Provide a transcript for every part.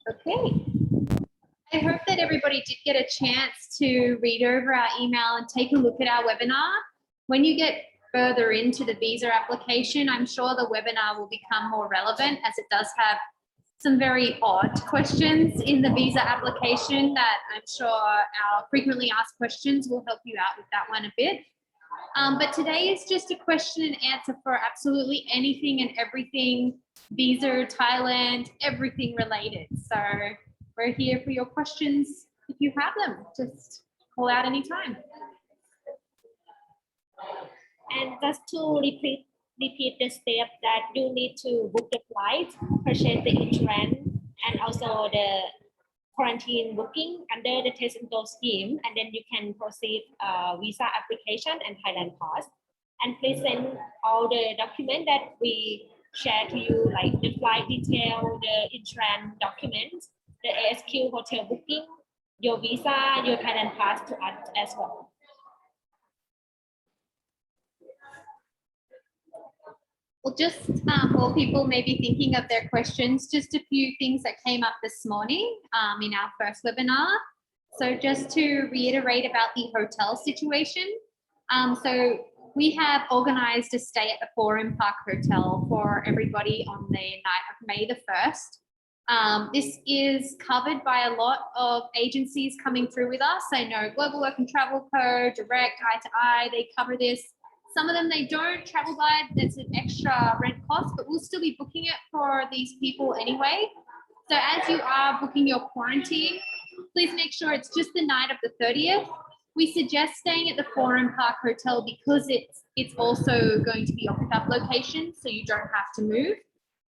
Okay. I hope that everybody did get a chance to read over our email and take a look at our webinar. When you get further into the visa application, I'm sure the webinar will become more relevant as it does have some very odd questions in the visa application that I'm sure our frequently asked questions will help you out with that one a bit. But today is just a question and answer for absolutely anything and everything visa, Thailand, everything related. So we're here for your questions if you have them. Just call out anytime. And just to repeat the step that you need to book the flight, purchase the insurance, and also the quarantine booking under the test and go scheme, and then you can proceed visa application and Thailand pass. And please send all the documents that we share to you, like the flight detail, the insurance documents, the ASQ hotel booking, your visa, your Thailand pass to us as well. Well, just while people may be thinking of their questions, just a few things that came up this morning in our first webinar. So just to reiterate about the hotel situation. So we have organized a stay at the Forum Park Hotel for everybody on the night of May the 1st. This is covered by a lot of agencies coming through with us. I know Global Work and Travel Co, Direct, Eye to Eye, they cover this. Some of them, they don't. Travel Guide, there's an extra rent cost, but we'll still be booking it for these people anyway. So as you are booking your quarantine, please make sure it's just the night of the 30th. We suggest staying at the Forum Park Hotel because it's also going to be a pickup location, so you don't have to move.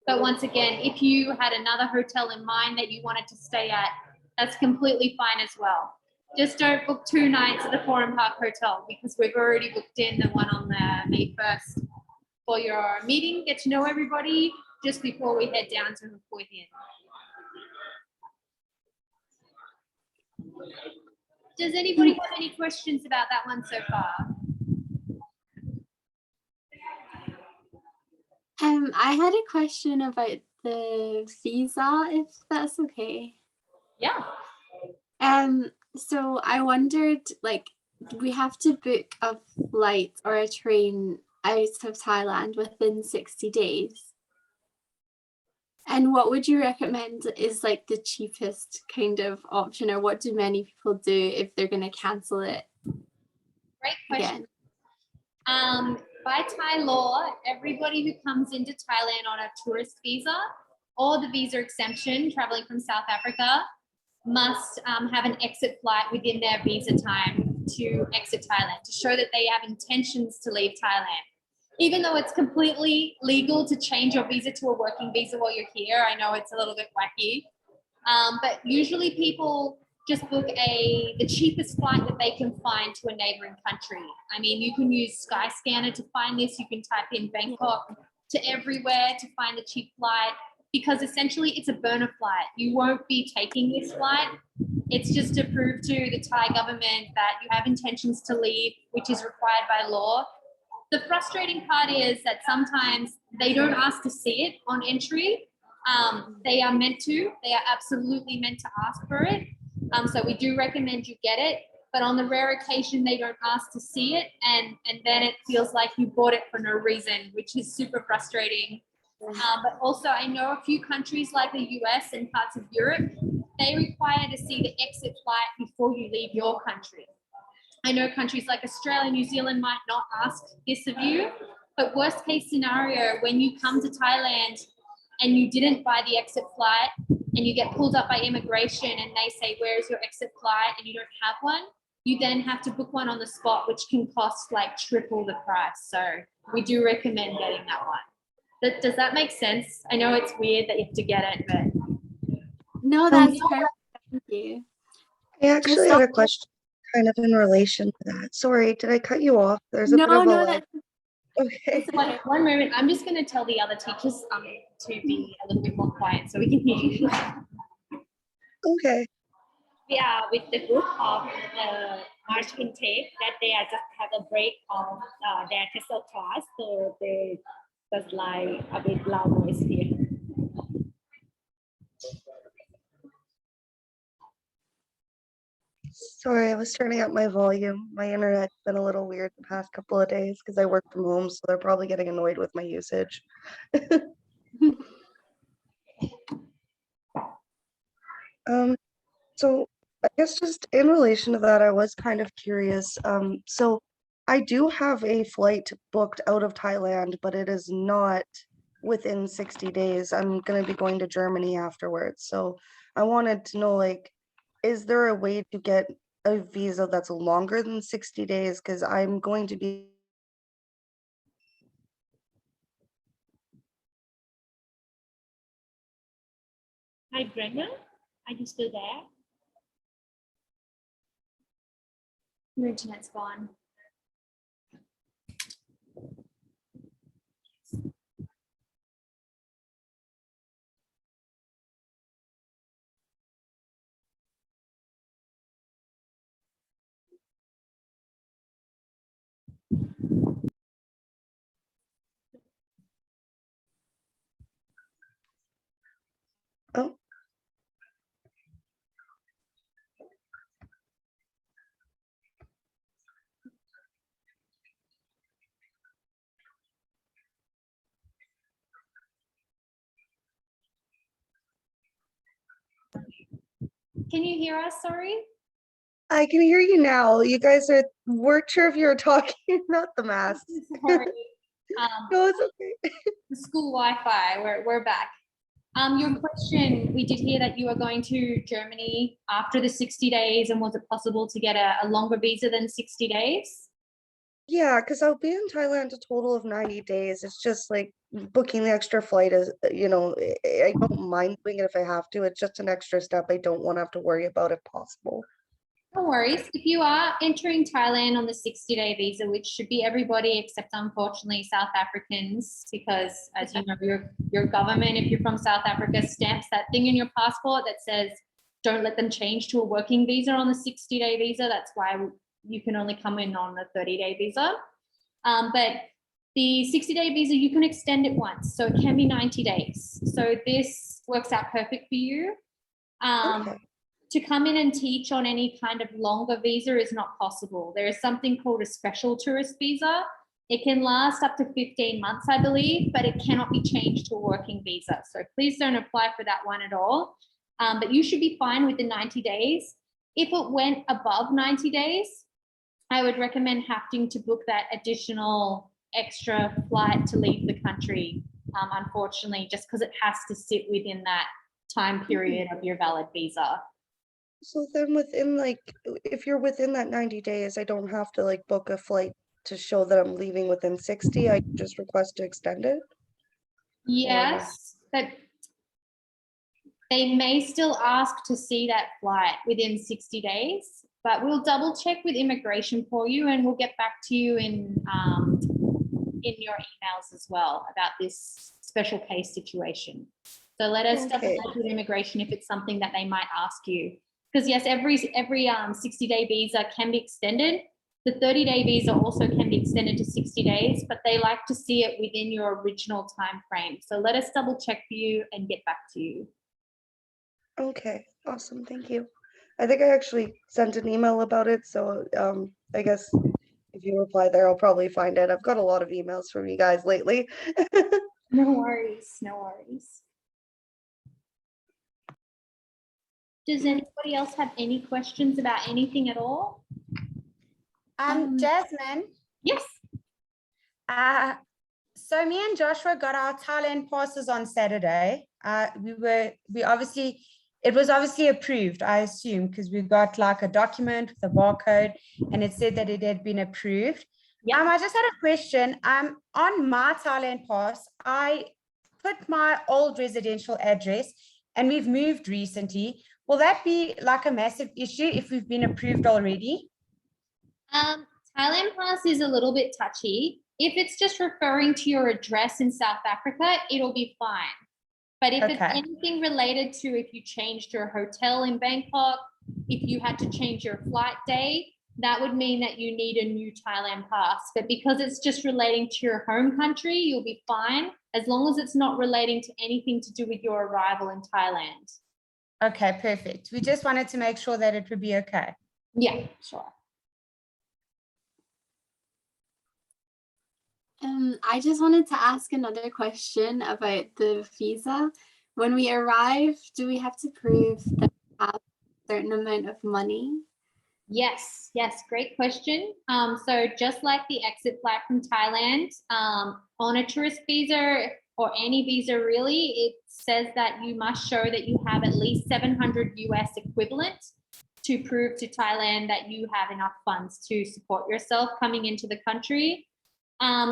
But once again, if you had another hotel in mind that you wanted to stay at, that's completely fine as well. Just don't book 2 nights at the Forum Park Hotel because we've already booked in the one on the May 1st for your meeting, get to know everybody just before we head down to Hue Hin. Does anybody have any questions about that one so far? I had a question about the visa, if that's okay. Yeah. So I wondered, like, we have to book a flight or a train out of Thailand within 60 days. And what would you recommend is like the cheapest kind of option, or what do many people do if they're going to cancel it? Great question. By Thai law, everybody who comes into Thailand on a tourist visa or the visa exemption traveling from South Africa must have an exit flight within their visa time to exit Thailand to show that they have intentions to leave Thailand. Even though it's completely legal to change your visa to a working visa while you're here, I know it's a little bit wacky, but usually people just book the cheapest flight that they can find to a neighboring country. I mean, you can use Skyscanner to find this. You can type in Bangkok to everywhere to find a cheap flight, because essentially it's a burner flight. You won't be taking this flight. It's just to prove to the Thai government that you have intentions to leave, which is required by law. The frustrating part is that sometimes they don't ask to see it on entry. They are meant to. They are absolutely meant to ask for it. So we do recommend you get it, but on the rare occasion they don't ask to see it, and then it feels like you bought it for no reason, which is super frustrating. But also I know a few countries like the US and parts of Europe, they require to see the exit flight before you leave your country. I know countries like Australia, New Zealand might not ask this of you, but worst case scenario, when you come to Thailand and you didn't buy the exit flight and you get pulled up by immigration and they say, where's your exit flight, and you don't have one, you then have to book one on the spot, which can cost like triple the price. So we do recommend getting that one. Does that make sense? I know it's weird that you have to get it, but. No, that's perfect. Thank you. I actually had a question kind of in relation to that. Sorry, did I cut you off? There's a bit of a lag. Okay. One moment. I'm just going to tell the other teachers to be a little bit more quiet so we can hear you. Okay. We are with the group of March intake that they are just have a break of their TESOL class, so they just like a bit loud noise here. Sorry, I was turning up my volume. My internet's been a little weird the past couple of days because I work from home, so they're probably getting annoyed with my usage. So I guess just in relation to that, I was kind of curious. So I do have a flight booked out of Thailand, but it is not within 60 days. I'm gonna be going to Germany afterwards. So I wanted to know, like, is there a way to get a visa that's longer than 60 days? Because I'm going to be Hi, Brenna. Are you still there? Your internet's gone. oh, Can you hear us? Sorry. I can hear you now. You guys weren't sure if you were talking, not the mask. Sorry. No, it's okay. The school Wi-Fi. We're back. Your question. We did hear that you are going to Germany after the 60 days, and was it possible to get a longer visa than 60 days? Yeah, because I'll be in Thailand a total of 90 days. It's just like booking the extra flight is, I don't mind doing it if I have to. It's just an extra step I don't want to have to worry about if possible. No worries. If you are entering Thailand on the 60-day visa, which should be everybody except unfortunately South Africans, because as you know, your government, if you're from South Africa, stamps that thing in your passport that says don't let them change to a working visa on the 60-day visa. That's why you can only come in on the 30-day visa. But the 60-day visa, you can extend it once. So it can be 90 days. So this works out perfect for you. Okay. To come in and teach on any kind of longer visa is not possible. There is something called a special tourist visa. It can last up to 15 months, I believe, but it cannot be changed to a working visa. So please don't apply for that one at all. But you should be fine with the 90 days. If it went above 90 days, I would recommend having to book that additional extra flight to leave the country, unfortunately, just because it has to sit within that time period of your valid visa. So then if you're within that 90 days, I don't have to book a flight to show that I'm leaving within 60. I just request to extend it. Yes, but they may still ask to see that flight within 60 days, but we'll double check with immigration for you, and we'll get back to you in your emails as well about this special case situation. So let us double check with immigration if it's something that they might ask you. Because yes, every 60-day visa can be extended. The 30-day visa also can be extended to 60 days, but they like to see it within your original time frame. So let us double check for you and get back to you. Okay, awesome. Thank you. I think I actually sent an email about it, so I guess if you reply there, I'll probably find it. I've got a lot of emails from you guys lately. No worries, no worries. Does anybody else have any questions about anything at all? Jasmine. Yes. So me and Joshua got our Thailand passes on Saturday. It was obviously approved, I assume, because we got like a document with a barcode and it said that it had been approved. Yeah. I just had a question. On my Thailand pass, I put my old residential address and we've moved recently. Will that be like a massive issue if we've been approved already? Thailand Pass is a little bit touchy. If it's just referring to your address in South Africa, it'll be fine. But if it's anything related to if you changed your hotel in Bangkok, if you had to change your flight day, that would mean that you need a new Thailand pass. But because it's just relating to your home country, you'll be fine as long as it's not relating to anything to do with your arrival in Thailand. Okay, perfect. We just wanted to make sure that it would be okay. Yeah, sure. I just wanted to ask another question about the visa. When we arrive, do we have to prove that we have a certain amount of money? Yes, great question. So just like the exit flight from Thailand, on a tourist visa or any visa really, it says that you must show that you have at least 700 US equivalent to prove to Thailand that you have enough funds to support yourself coming into the country.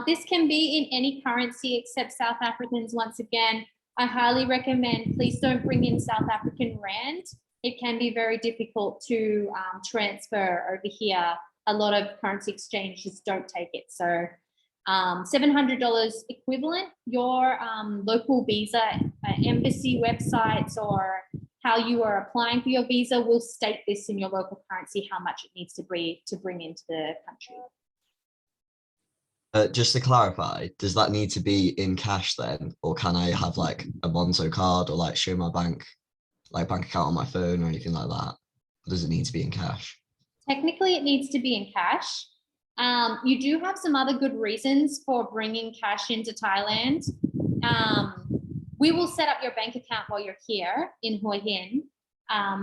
This can be in any currency except South Africans. Once again, I highly recommend, please don't bring in South African Rand. It can be very difficult to transfer over here. A lot of currency exchanges don't take it. So $700 equivalent, your local visa, embassy websites, or how you are applying for your visa will state this in your local currency, how much it needs to bring into the country. Just to clarify, does that need to be in cash then, or can I have like a Monzo card or like show my bank account on my phone or anything like that? Or does it need to be in cash? Technically, it needs to be in cash. You do have some other good reasons for bringing cash into Thailand. We will set up your bank account while you're here in Hua Hin,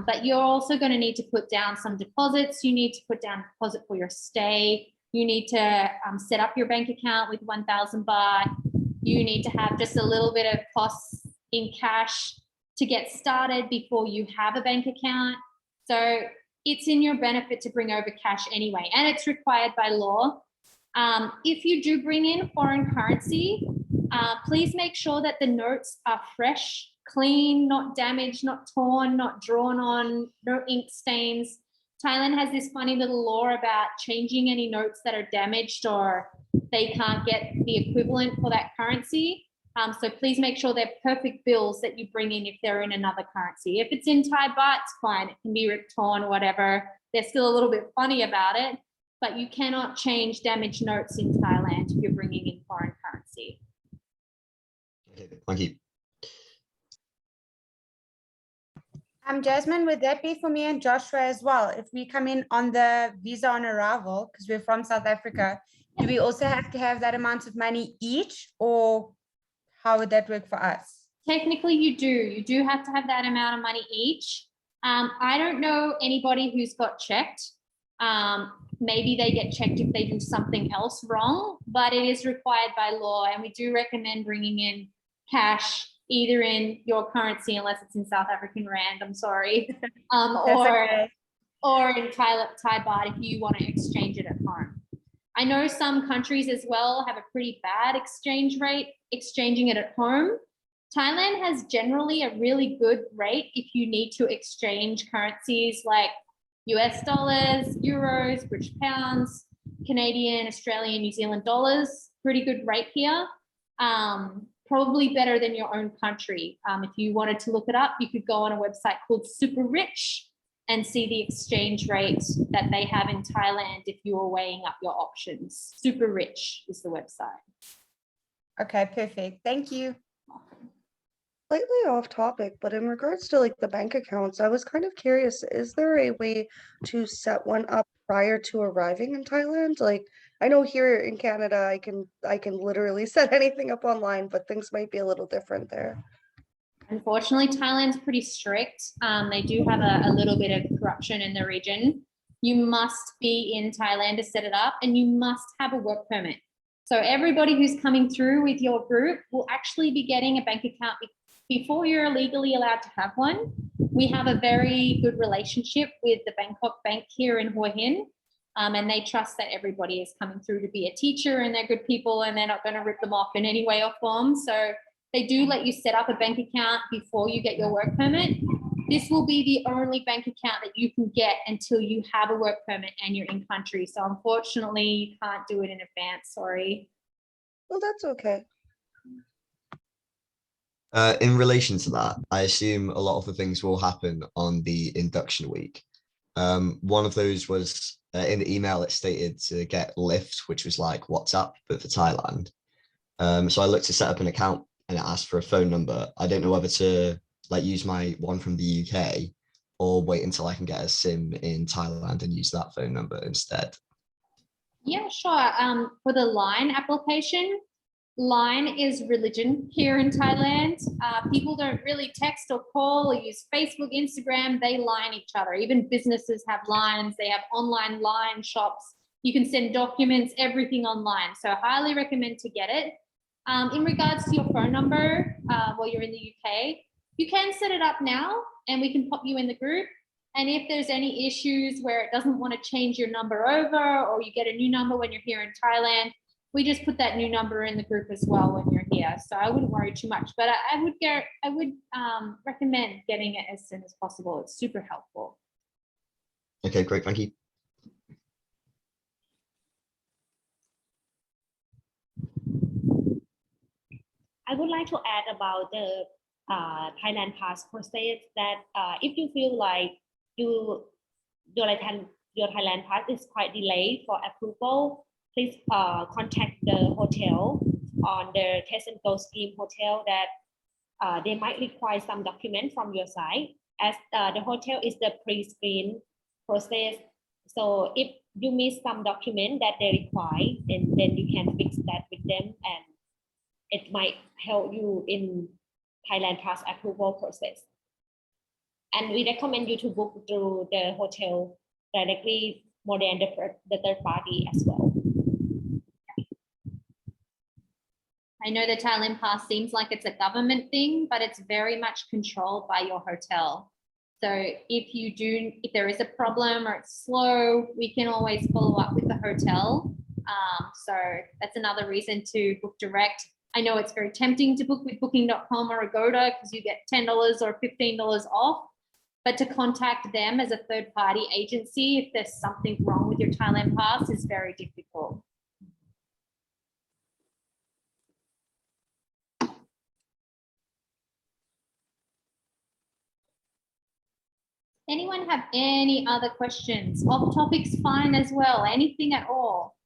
but you're also going to need to put down some deposits. You need to put down a deposit for your stay. You need to set up your bank account with 1,000 baht. You need to have just a little bit of costs in cash to get started before you have a bank account. So it's in your benefit to bring over cash anyway, and it's required by law. If you do bring in foreign currency, please make sure that the notes are fresh, clean, not damaged, not torn, not drawn on, no ink stains. Thailand has this funny little law about changing any notes that are damaged or they can't get the equivalent for that currency. So please make sure they're perfect bills that you bring in if they're in another currency. If it's in Thai baht, it's fine. It can be ripped, torn, whatever. They're still a little bit funny about it, but you cannot change damaged notes in Thailand if you're bringing in foreign currency. Okay, thank you. Jasmine, would that be for me and Joshua as well? If we come in on the visa on arrival, because we're from South Africa, do we also have to have that amount of money each, or how would that work for us? Technically, you do. You do have to have that amount of money each. I don't know anybody who's got checked. Maybe they get checked if they do something else wrong, but it is required by law, and we do recommend bringing in cash either in your currency, unless it's in South African Rand, I'm sorry, or in Thai baht if you want to exchange it at home. I know some countries as well have a pretty bad exchange rate exchanging it at home. Thailand has generally a really good rate if you need to exchange currencies like US dollars, euros, British pounds, Canadian, Australian, New Zealand dollars. Pretty good rate here. Probably better than your own country. If you wanted to look it up, you could go on a website called Super Rich and see the exchange rate that they have in Thailand if you were weighing up your options. Super Rich is the website. Okay, perfect. Thank you. Slightly off topic, but in regards to like the bank accounts, I was kind of curious, is there a way to set one up prior to arriving in Thailand? Like, I know here in Canada, I can literally set anything up online, but things might be a little different there. Unfortunately, Thailand's pretty strict. They do have a little bit of corruption in the region. You must be in Thailand to set it up, and you must have a work permit. So everybody who's coming through with your group will actually be getting a bank account before you're legally allowed to have one. We have a very good relationship with the Bangkok Bank here in Hua Hin, and they trust that everybody is coming through to be a teacher, and they're good people, and they're not going to rip them off in any way or form. So they do let you set up a bank account before you get your work permit. This will be the only bank account that you can get until you have a work permit and you're in country. So unfortunately, you can't do it in advance, sorry. Well, that's okay. In relation to that, I assume a lot of the things will happen on the induction week. One of those was in the email, it stated to get Lyft, which was like WhatsApp, but for Thailand. So I looked to set up an account and it asked for a phone number. I don't know whether to like use my one from the UK or wait until I can get a SIM in Thailand and use that phone number instead? Yeah, sure. For the Line application, Line is religion here in Thailand. People don't really text or call or use Facebook, Instagram. They line each other. Even businesses have lines. They have online line shops. You can send documents, everything online. So I highly recommend to get it. In regards to your phone number, while you're in the UK, you can set it up now and we can pop you in the group. And if there's any issues where it doesn't want to change your number over, or you get a new number when you're here in Thailand, we just put that new number in the group as well when you're here. So I wouldn't worry too much, but I would recommend getting it as soon as possible. It's super helpful. Okay, great. Thank you. I would like to add about the Thailand pass process that if you feel like your Thailand pass is quite delayed for approval, please contact the hotel on the Test and Go scheme hotel that they might require some document from your side, as the hotel is the pre-screen process. So if you miss some document that they require, then you can fix that with them, and it might help you in Thailand pass approval process. And we recommend you to book through the hotel directly more than the third party as well. I know the Thailand Pass seems like it's a government thing, but it's very much controlled by your hotel. So if there is a problem or it's slow, we can always follow up with the hotel. So that's another reason to book direct. I know it's very tempting to book with booking.com or Agoda because you get $10 or $15 off, but to contact them as a third-party agency if there's something wrong with your Thailand Pass is very difficult. Anyone have any other questions? Off topic's fine as well, anything at all.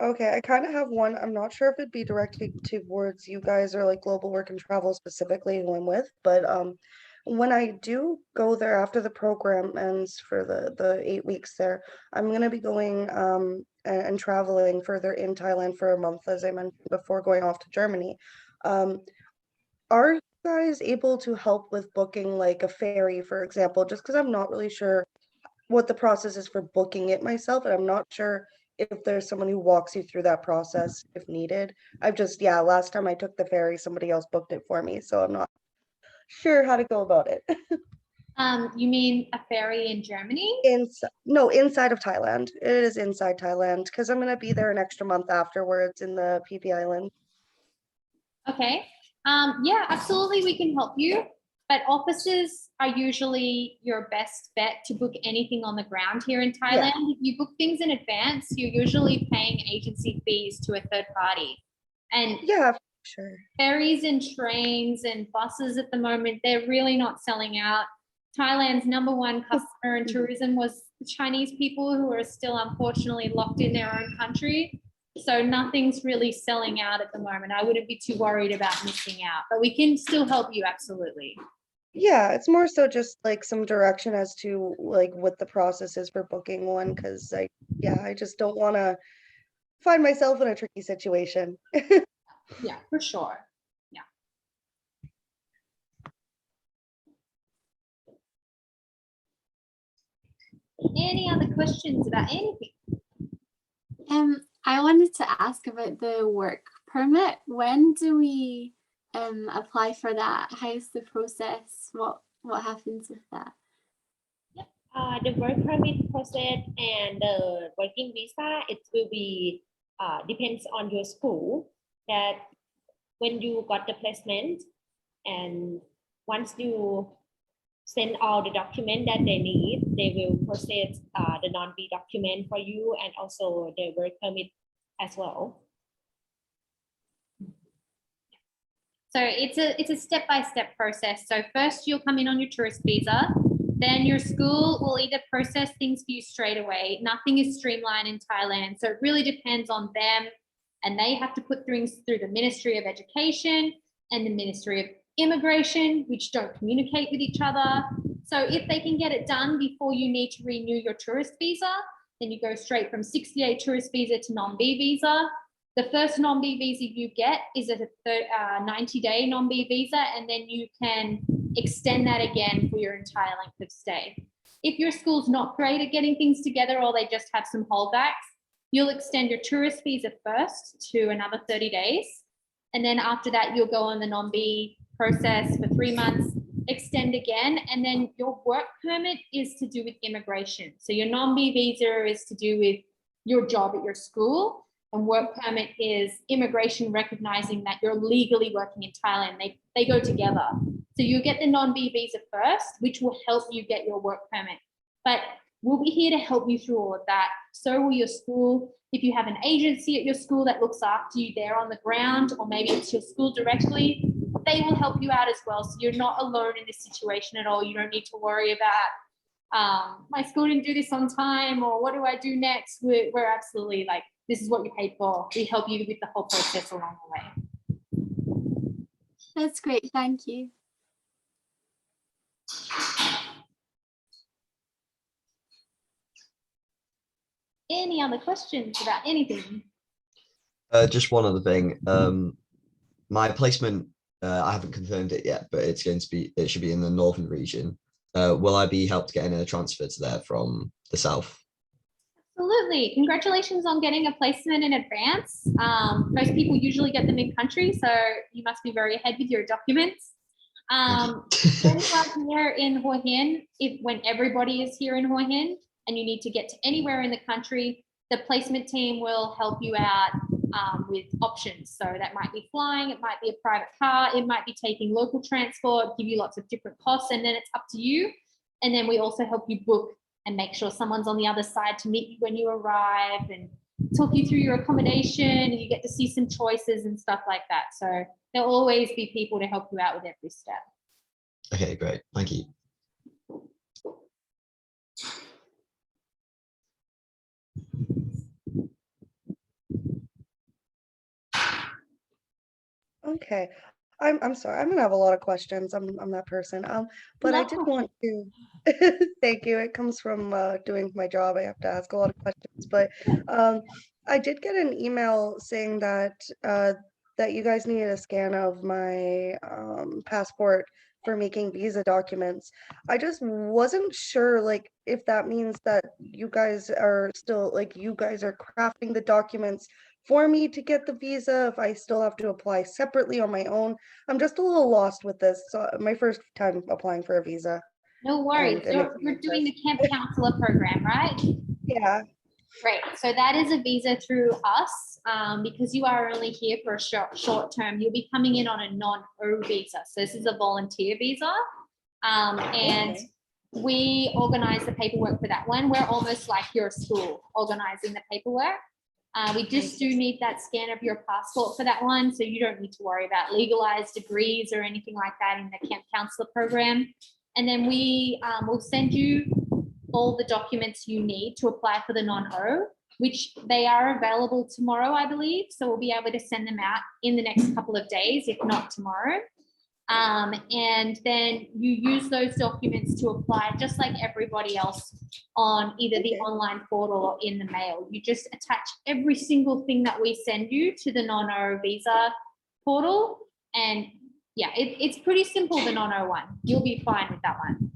Okay, I kind of have one. I'm not sure if it'd be directly towards you guys or like Global Work and Travel specifically who I'm with, but when I do go there after the program ends for the 8 weeks there, I'm gonna be going and traveling further in Thailand for a month, as I mentioned before, going off to Germany. Are you guys able to help with booking like a ferry, for example, just because I'm not really sure what the process is for booking it myself, and I'm not sure if there's someone who walks you through that process if needed. Yeah, last time I took the ferry, somebody else booked it for me, so I'm not sure how to go about it. You mean a ferry in Germany? No, inside of Thailand. It is inside Thailand because I'm gonna be there an extra month afterwards in the PP Island. Okay. Yeah, absolutely, we can help you. But offices are usually your best bet to book anything on the ground here in Thailand. If you book things in advance, you're usually paying agency fees to a third party. And yeah, sure. Ferries and trains and buses at the moment, they're really not selling out. Thailand's #1 customer in tourism was the Chinese people who are still unfortunately locked in their own country. So nothing's really selling out at the moment. I wouldn't be too worried about missing out, but we can still help you, absolutely. Yeah, it's more so just like some direction as to like what the process is for booking one, because I just don't want to find myself in a tricky situation. Yeah, for sure. Yeah. Any other questions about anything? I wanted to ask about the work permit. When do we apply for that? How's the process? What happens with that? The work permit process and the working visa, it will be depends on your school, that when you got the placement, and once you send all the document that they need, they will process the non-B document for you and also the work permit as well. So it's a step-by-step process. So first you'll come in on your tourist visa, then your school will either process things for you straight away. Nothing is streamlined in Thailand. So it really depends on them and they have to put things through the Ministry of Education and the Ministry of Immigration, which don't communicate with each other. So if they can get it done before you need to renew your tourist visa, then you go straight from 60-day tourist visa to non-B visa. The first non-B visa you get is a 90-day non-B visa, and then you can extend that again for your entire length of stay. If your school's not great at getting things together or they just have some holdbacks, you'll extend your tourist visa first to another 30 days. And then after that, you'll go on the non-B process for 3 months, extend again, and then your work permit is to do with immigration. So your non-B visa is to do with your job at your school, and work permit is immigration recognizing that you're legally working in Thailand. They go together. So you get the non-B visa first, which will help you get your work permit. But we'll be here to help you through all of that. So will your school. If you have an agency at your school that looks after you there on the ground, or maybe it's your school directly, they will help you out as well. So you're not alone in this situation at all. You don't need to worry about my school didn't do this on time, or what do I do next? We're absolutely like, this is what you paid for. We help you with the whole process along the way. That's great. Thank you. Any other questions about anything? Just one other thing. My placement, I haven't confirmed it yet, but it's going to be, it should be in the northern region. Will I be helped getting a transfer to there from the south? Absolutely. Congratulations on getting a placement in advance. Most people usually get them in country, so you must be very ahead with your documents. When you are here in Hua Hin, when everybody is here in Hua Hin and you need to get to anywhere in the country, the placement team will help you out with options. So that might be flying, it might be a private car, it might be taking local transport, give you lots of different costs, and then it's up to you. And then we also help you book and make sure someone's on the other side to meet you when you arrive and talk you through your accommodation, and you get to see some choices and stuff like that. So there'll always be people to help you out with every step. Okay, great. Thank you. Okay. I'm sorry. I'm gonna have a lot of questions. I'm that person. But I Love did want to thank you. It comes from doing my job. I have to ask a lot of questions. But I did get an email saying that that you guys needed a scan of my passport for making visa documents. I just wasn't sure, like, if that means that you guys are still, like, you guys are crafting the documents for me to get the visa, if I still have to apply separately on my own. I'm just a little lost with this. So my first time applying for a visa. No worries. And You're doing the camp counselor program, right? Yeah. Great. So that is a visa through us, because you are only here for a short term. You'll be coming in on a non-O visa. So this is a volunteer visa. And Okay. we organize the paperwork for that one. We're almost like your school organizing the paperwork. We just do need that scan of your passport for that one. So you don't need to worry about legalized degrees or anything like that in the camp counselor program. And then we will send you all the documents you need to apply for the non-O, which they are available tomorrow, I believe. So we'll be able to send them out in the next couple of days, if not tomorrow. And then you use those documents to apply just like everybody else on either the online portal or in the mail. You just attach every single thing that we send you to the non-O visa portal. And yeah, it's pretty simple, the non-O one. You'll be fine with that one.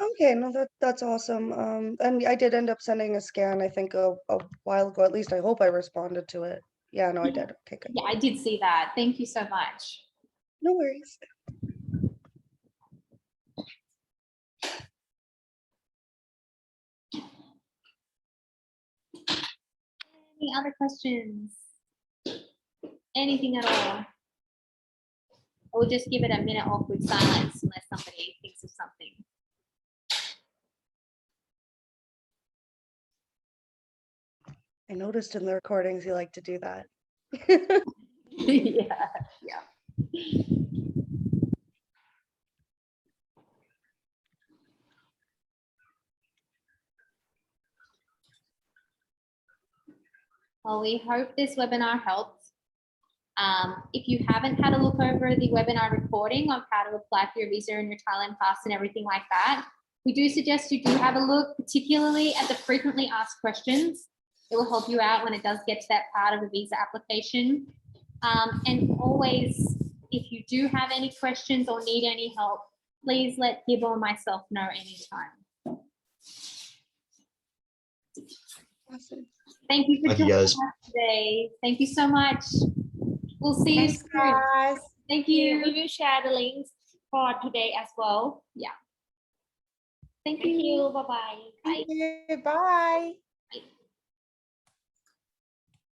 Okay, no, that's awesome. And I did end up sending a scan, I think a while ago. At least I hope I responded to it. Yeah, no, I did. Okay, good. Yeah, I did see that. Thank you so much. No worries. Any other questions? Anything at all? We'll just give it a minute awkward silence unless somebody thinks of something. I noticed in the recordings you like to do that. Yeah, yeah. Well, we hope this webinar helped. If you haven't had a look over the webinar recording of how to apply for your visa and your Thailand pass and everything like that, we do suggest you do have a look, particularly at the frequently asked questions. It will help you out when it does get to that part of the visa application. And always, if you do have any questions or need any help, please let Gib or myself know anytime. Awesome. Thank you for Thank you, joining guys. us today. Thank you so much. We'll see you Thanks, soon. guys. Thank We you. will share the links for today as well. Thank Thank you. you. Bye-bye. Bye. Thank you. Bye.